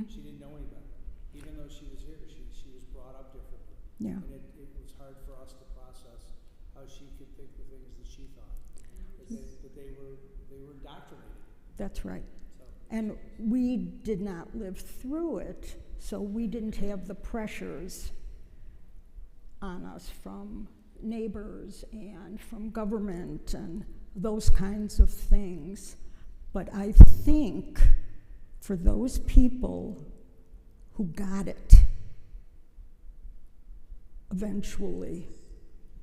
She didn't know any better. Even though she was here, she was brought up differently. Yeah. And it was hard for us to process how she could think the things that she thought. But they were indoctrinated. That's right. So And we did not live through it, so we didn't have the pressures on us from neighbors and from government and those kinds of things. But I think for those people who got it eventually,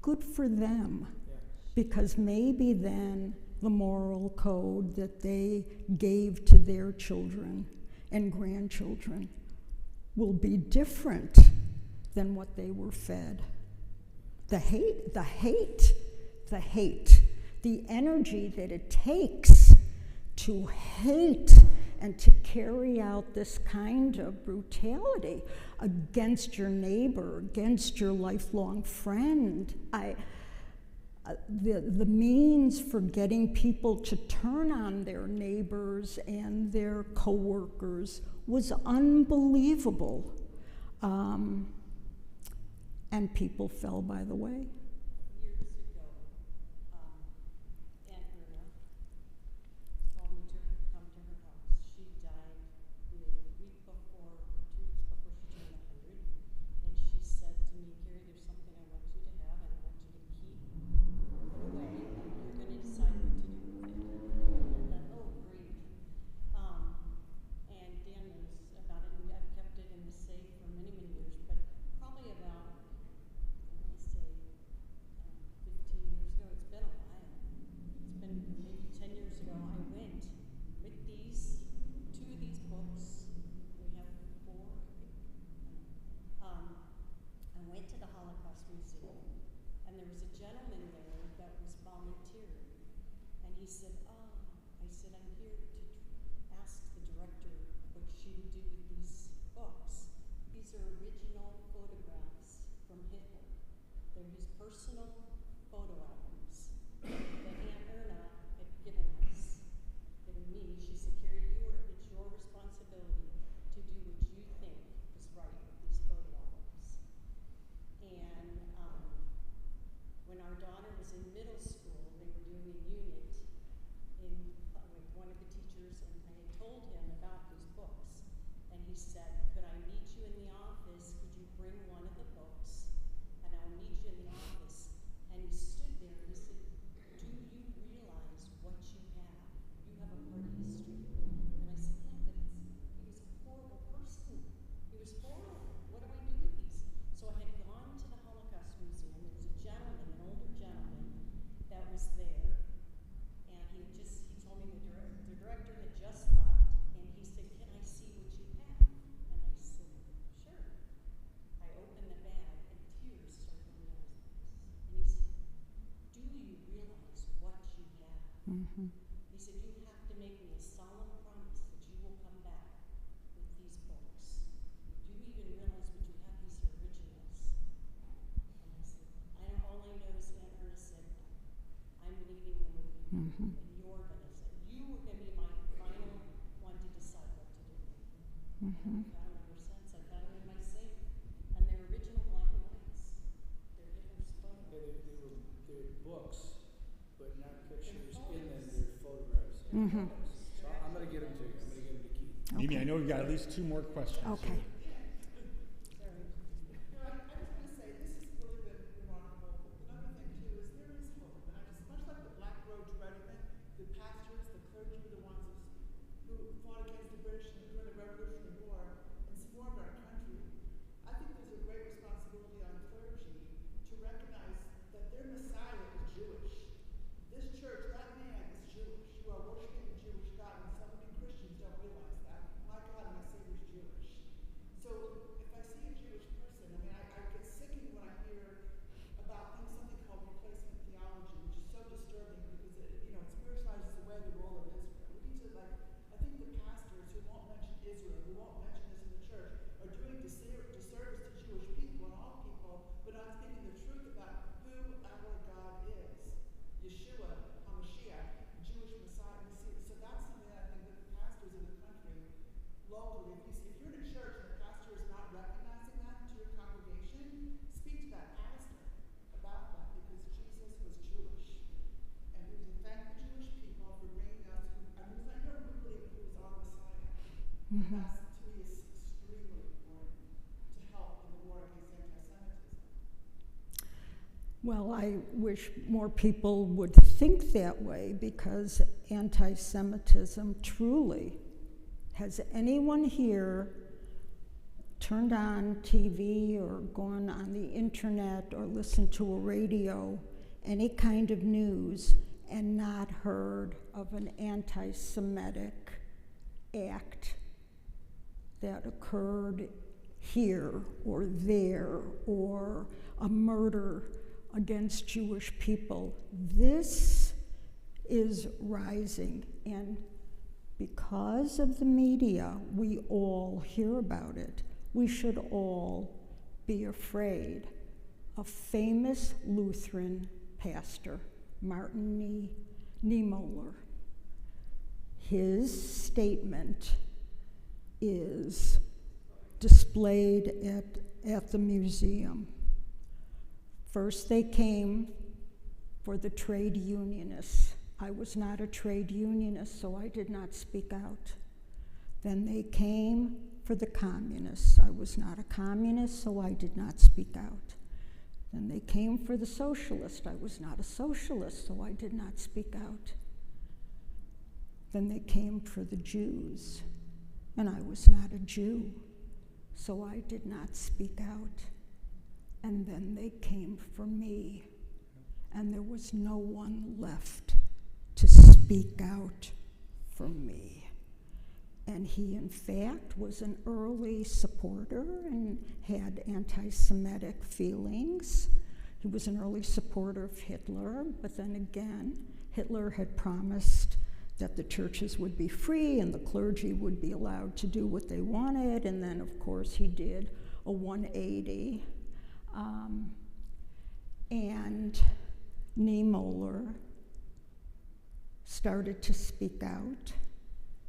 good for them. yeah. Because maybe then the moral code that they gave to their children and grandchildren will be different than what they were fed. The hate, the energy that it takes to hate and to carry out this kind of brutality against your neighbor, against your lifelong friend. The means for getting people to turn on their neighbors and their coworkers was unbelievable. And people fell by the way. Years ago, Aunt Erna told me to come to her house. She died the week before, 2 weeks before she turned 100. And she said to me, Carrie, there's something I want you to have and I want you to keep. Put away, and you're going to decide what to do with it. And I thought, oh, great. And Dan knows about it, and I've kept it in the safe for many, many years, but probably about, I want to say, 15 years ago, it's been a while. It's been maybe 10 years ago, I went with two of these books. We have 4. I went to the Holocaust Museum, and there was a gentleman there that was volunteering. And he said, I said, I'm here to ask the director what she would do with these books. These are original photographs from Hitler. They're his personal photo albums that Aunt Erna had given us, given me. She said, Carrie, it's your responsibility to do what you think is right with these photo albums. And when our daughter was in middle school, they were doing a unit with one of the teachers, and I had told him about these books. And he said, could I meet you in the office? Could you bring one of the books? And I'll meet you in the office. And he stood there and he said, do you realize what you have? You have a part of history. And I said, yeah, but he was a horrible person. He was horrible. What do I do with these? So I had gone to the Holocaust Museum. There was a gentleman, an older gentleman, that was there. And he told me the director had just left. And he said, can I see what you have? And I said, sure. I opened the bag and tears started coming out his eyes. And he said, do you realize what you have? He said, you have to make me a solemn promise that you will come back with these books. Do you even realize what you have? These are originals. And I said, all I know is Aunt Erna said, I'm leaving them with you. And you're going to say, you were going to be my final one to decide what to do. And I've got them ever since. I've got them in my safe. And they're original black and whites. They're Hitler's photos. They were books, but not pictures in them. They're photographs. So I'm going to get them to you. I'm going to get them to Keith. Mimi, I know we've got at least 2 more questions. Okay. Sorry. No, I just want to say this has really been remarkable. Another thing too is there is hope, and I just much like the Black Road to Reading, the pastor locally, if you're in a church and the pastor is not recognizing that to your congregation, speak to that pastor about that, because Jesus was Jewish. And we thank the Jewish people for bringing us, I mean, it's not your belief who is our Messiah. Mhm. That's, to me, is extremely important to help in the war against anti-Semitism. Well, I wish more people would think that way, because anti-Semitism truly, has anyone here turned on TV or gone on the internet or listened to a radio, any kind of news, and not heard of an anti-Semitic act that occurred here or there, or a murder against Jewish people? This is rising, and because of the media, we all hear about it. We should all be afraid. A famous Lutheran pastor, Martin Niemöller, his statement is displayed at the museum. First, they came for the trade unionists. I was not a trade unionist, so I did not speak out. Then they came for the communists. I was not a communist, so I did not speak out. Then they came for the socialists. I was not a socialist, so I did not speak out. Then they came for the Jews, and I was not a Jew, so I did not speak out. And then they came for me, and there was no one left to speak out for me. And he, in fact, was an early supporter and had anti-Semitic feelings. He was an early supporter of Hitler, but then again, Hitler had promised that the churches would be free and the clergy would be allowed to do what they wanted, and then, of course, he did a 180. And Niemöller started to speak out,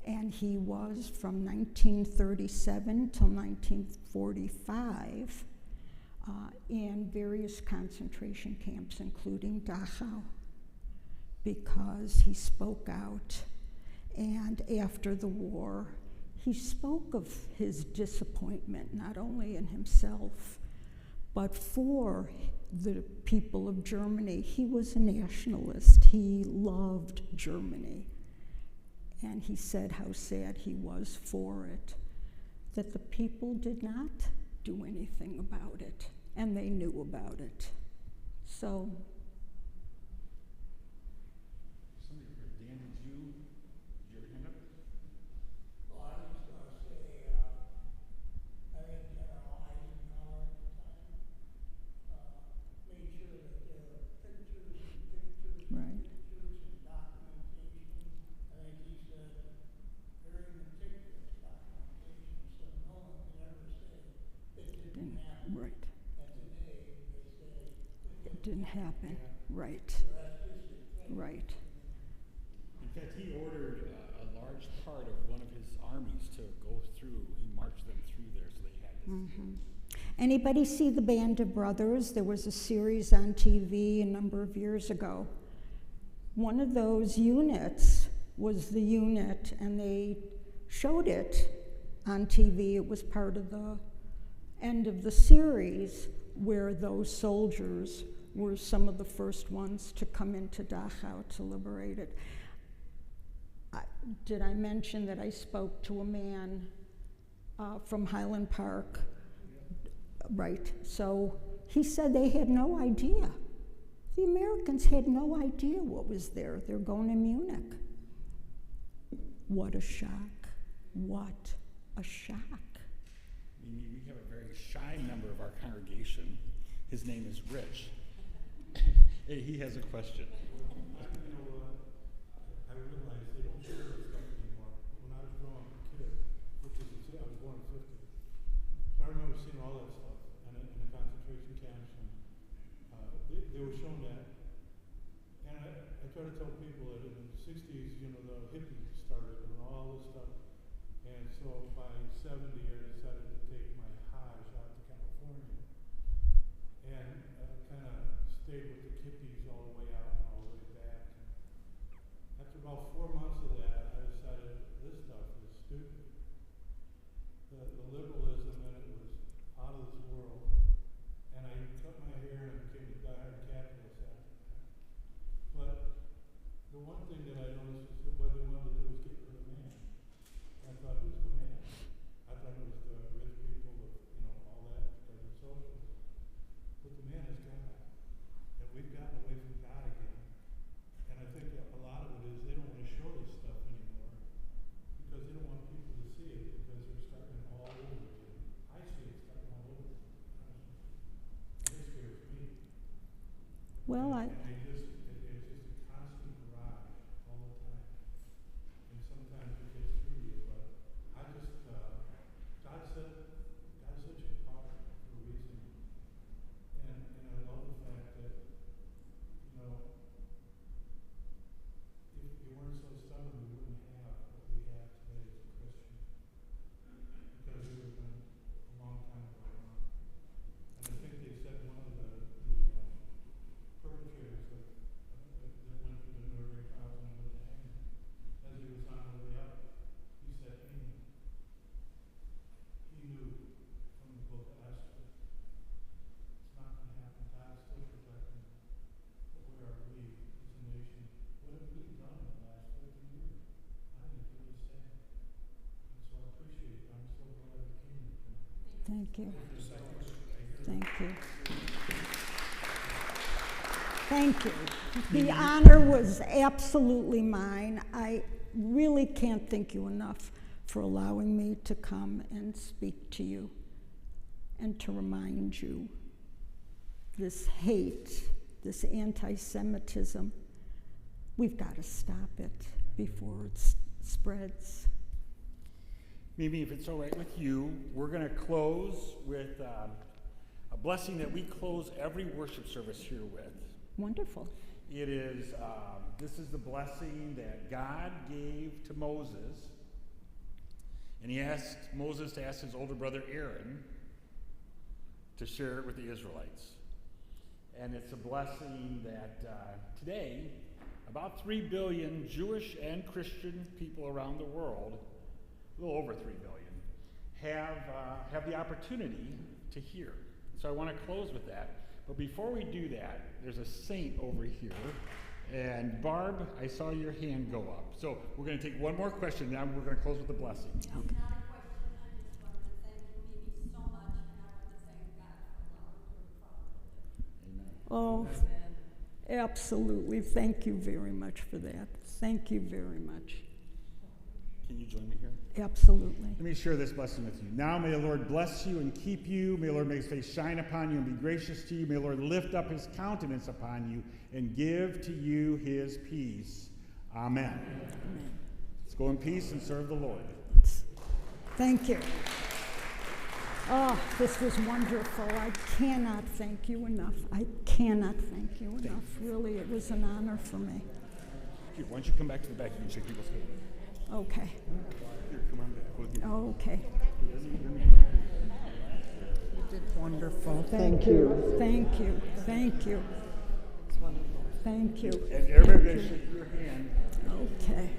and he was from 1937 till 1945 in various concentration camps, including Dachau, because he spoke out. And after the war, he spoke of his disappointment, not only in himself, but for the people of Germany. He was a nationalist. He loved Germany. And he said how sad he was for it, that the people did not do anything about it, and they knew about it. So. Somebody, Dan, did you have your hand up? Well, I was just going to say, I think General Eisenhower at the time made sure that there were pictures and pictures and Right. pictures and documentation. I think he said very meticulous documentation, so no one could ever say it didn't happen. Right. And today they say It didn't happen. Right. so that's just the thing. Right. In fact, he ordered a large part of one of his armies to go through. He marched them through there, so they had this. Mm-hmm. Anybody see the Band of Brothers? There was a series on TV a number of years ago. One of those units was the unit, and they showed it on TV. It was part of the end of the series, where those soldiers were some of the first ones to come into Dachau to liberate it. Did I mention that I spoke to a man from Highland Park? Right. So he said they had no idea. The Americans had no idea what was there. They're going to Munich. What a shock. What a shock. We have a very shy member of our congregation. His name is Rich. He has a question. You know what? I realized they don't show this stuff anymore. When I was growing up a kid, which is, I was born in 50. So I remember seeing all that stuff in the concentration camps, and they were showing that. And I try to tell people that in the 60s, you know, the hippies started and all this stuff. And so by 70, I decided to take my Hajj out to California. And kind of stayed with the Kippies all the way out and all the way back. After about 4 months of that, I decided this stuff is stupid. The liberalism in it was out of this world. And I cut my hair and became a dire capitalist after that. But the one thing that I noticed is that what they wanted to do was get rid of man. And I thought, who's the man? I thought it was the rich people, all that, because of socialism. But the man is God. And we've gotten away from God again. And I think a lot of it is they don't want to show this stuff anymore because they don't want people to see it because they're starting all over again. I see it starting all over again. And it scares me. Well, And it's just a constant barrage all the time. And sometimes it gets through you, but I just, God set you apart for a reason. And I love the fact that, if you weren't so stubborn, we wouldn't have what we have today as a Christian. Because we would have been a long time ago wrong. And I think they said one of the perpetrators that went through the Nuremberg trials and went to hanging, as he was on the way up, he said, Amy, he knew from the book of Esther, it's not going to happen. God's still protecting. But where are we as a nation? What have we done in the last 50 years? I think it's really sad. And so I appreciate it. I'm so glad we came here tonight. thank you. Thank you so much. Thank you. Thank you. The honor was absolutely mine. I really can't thank you enough for allowing me to come and speak to you and to remind you this hate, this anti-Semitism, we've got to stop it before it spreads. Mimi, if it's all right with you, we're going to close with a blessing that we close every worship service here with. Wonderful. It is, this is the blessing that God gave to Moses. And he asked Moses to ask his older brother Aaron to share it with the Israelites. And it's a blessing that today, about 3 billion Jewish and Christian people around the world, a little over 3 billion, have the opportunity to hear. So I want to close with that. But before we do that, there's a saint over here. And Barb, I saw your hand go up. So we're going to take one more question, now we're going to close with the blessing. It's not a question, I just wanted to thank Mimi so much, and I want to thank God for allowing her to come. Oh, absolutely. Thank you very much for that. Thank you very much. Can you join me here? Absolutely. Let me share this blessing with you. Now may the Lord bless you and keep you. May the Lord make his face shine upon you and be gracious to you. May the Lord lift up his countenance upon you and give to you his peace. Amen. Amen. Let's go in peace and serve the Lord. Thank you. Oh, this was wonderful. I cannot thank you enough. I cannot thank you enough. Really, it was an honor for me. Here, why don't you come back to the back? You can shake people's hand. Okay. Here, come on back. Okay. You did wonderful. Thank you. Thank you. Thank you. It's wonderful. Thank you. And everybody shake your hand. Okay.